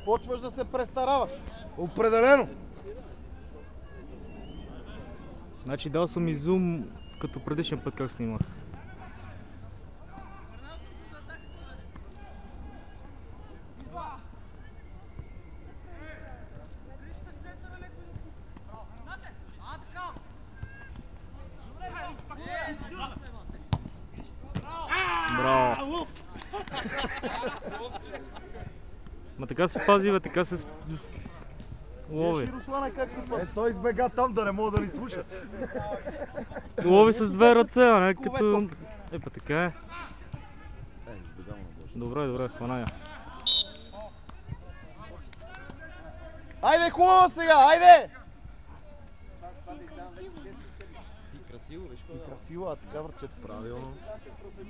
Почваш да се престараваш. Определено. Значи дал съм и зум като предишен път как снимах. Браво! Ма така се пази, бе, така се лови. Виж Руслана как се пази. Той избега там да не мога да ни слуша. Лови с две ръце, а не като... Епа така е. Избегам на Боже. Добре, добре, хвана я. Айде хубаво сега, айде! И красиво, виж И красиво, а така върчет. правилно.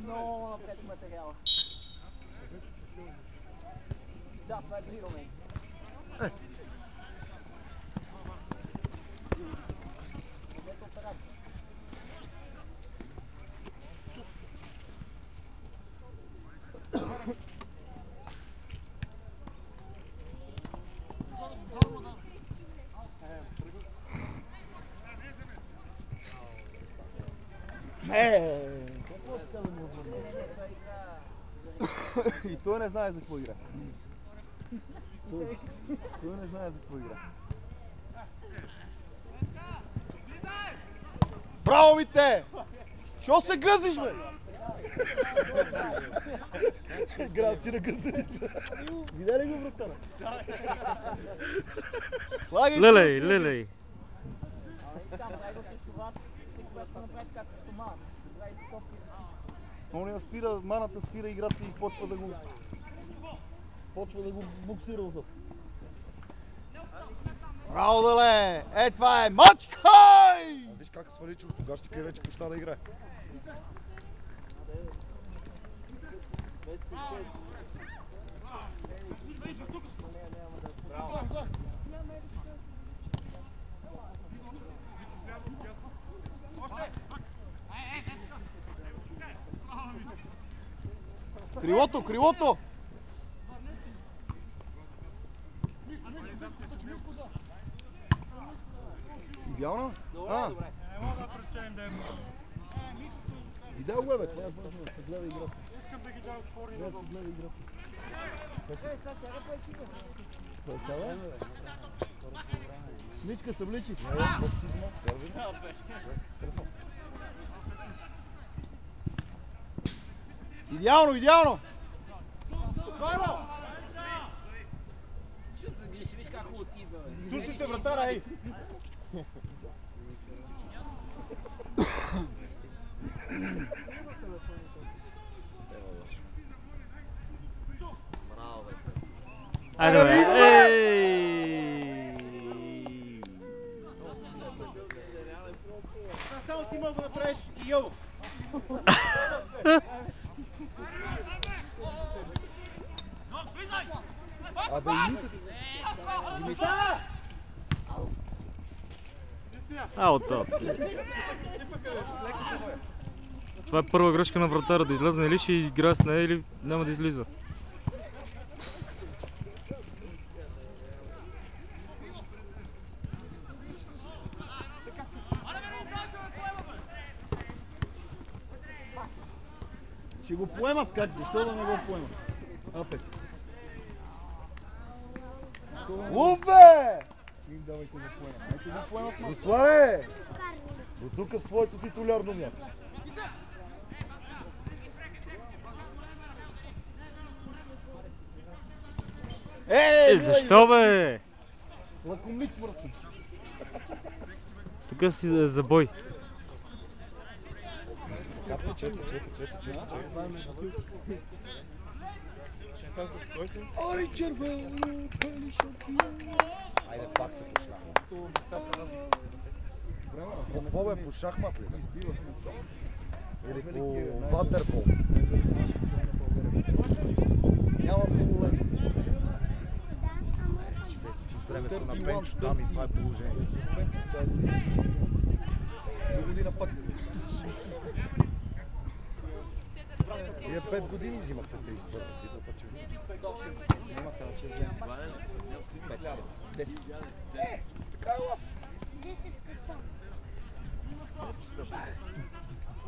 Много напред материала. Да, това е дрил мен. Какво иска да му обърна? И той не знае за какво игра. Той не знае за какво игра. Браво, Мите! Що се гъзиш, бе? Град си на гъзданица. Видя ли го, братана? Лелей, лелей. Он спира, маната спира играта и почва да го буксира отзад. Браво, Дале! Е, това е мачкай! Виж как свали, че от тогава ще къде вече почна да играе. Крилото, крилото! Идеално? Добре. Не мога да пречем да е. Видя го, бе, това е важно да се гледа играта. Искам да ги дам отвори Да на се гледа играта. Сега Той Мичка се вличи. Идеално, идеално! Виж как хубаво ти идва, бе. Турците, вратара, ей! Айде, бе! Само ти мога да направиш и йо! Абе, имите! Ауто! Това е първа грешка на вратара, да излезе или ще играе с нея или няма да излиза. Ще го поемат как? Защо да не го поемат? Апе. Лубе! Им давайте го поемат. Нека го поемат. Руслане! До тук с твоето титулярно място. Защо, бе? Лакомник върху. Тук си за бой. Чете. Ой, червено, пали шампион. Айде, пак се по шахмат. Какво бе, по шахмат ли? Или по ватербол? Няма проблем. Вече си с времето на Пенчо там и това е положението. До година пак. Вие 5 години взимахте 31 титла, път че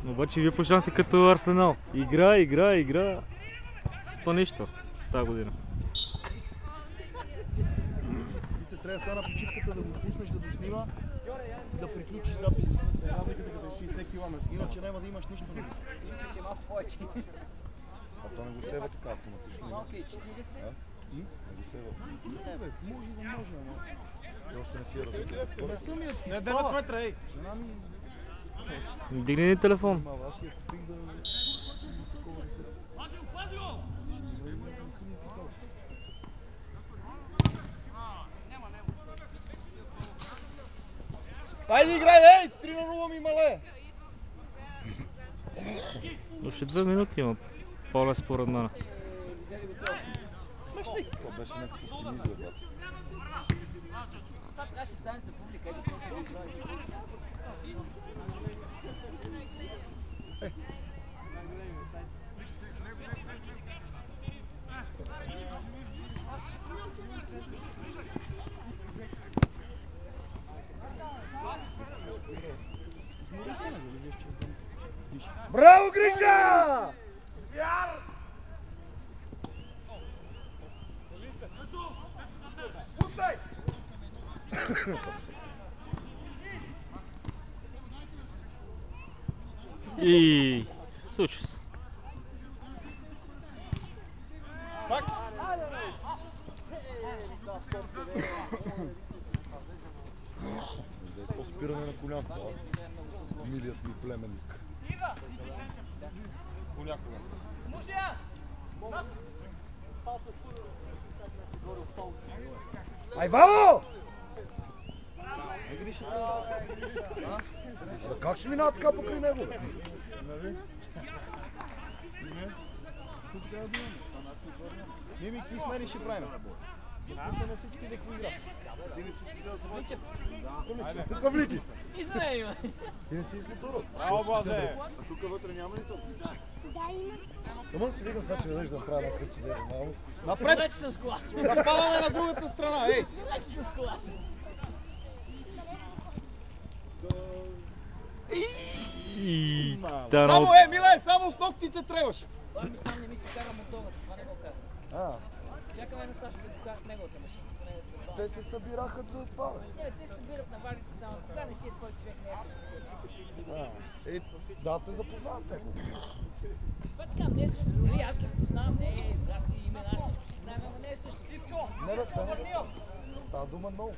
Обаче вие почнахте като Арсенал. Игра. То нищо тази година. Вице, трябва сега на почивката да го пуснеш да доснима, да приключиш запис. Разликата като е 60 км. Иначе няма да имаш нищо да виска. Мисля, малко повече. А то не го сева така автоматично. Малко е 40. Не го сева. Не бе, може, ама. Ти още не си я развител. Не съм я скипала. Не 9 метра, ей! Жена ми... Дигни ни телефон. Мала, аз я купих да... Такова дете. Не си ми питал. Айде играй, ей! 3-0 ми мале! Още 2 минути има. Поле според мен. Това беше някакво оптимизъм, брат. Това трябваше да стане за публика. Еди, какво се прави? Браво, Гриша! И случи се. Да е то спиране на колянца, а? Милият ми племенник. Понякога. Ай, баво! Как ще минава така покрай него, бе? Ние ми какви смени ще правим? Пуснем всички да поигра. Тук вличи. Извиней, бе. Ти не си измоторил. Браво, Бладе! А тук вътре няма ли то? Ама си викам, сега ще веднъж да направя една кръче, да е нормално. Напред! Вече съм с кола. Запаваме на другата страна, ей! Вече съм с кола. И Само, Миле, само с ногтите трябваше! Той ми сам не ми се кара моторът, това не го казвам. Чакаме на Сашо да докарат неговата машина, поне да сме Те се събираха до това, бе. Не, те събират на валите там, кога не си е твой човек Да, те запознавам те. Това така, не е също, нали, аз ги познавам, не е, аз ти имена, всичко си знаем, ама не е също. Ивчо! Не, бе, това не е. Става дума много.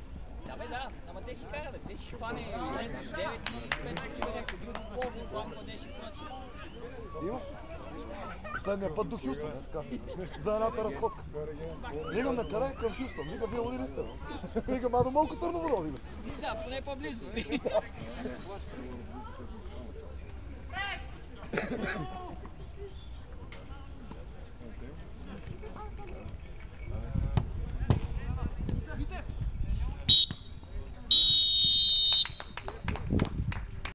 Да, бе, да, ама те си карат, те си хване 9 и 5 такива някакви бил до Бога, главно младежи и прочие. Иво? Последния път до Хюстон, е така. За едната разходка. Викам на къде? Към Хюстон. Вика, вие луди ли сте? Викам, а до Малко Търново да одим. Да, поне по-близо.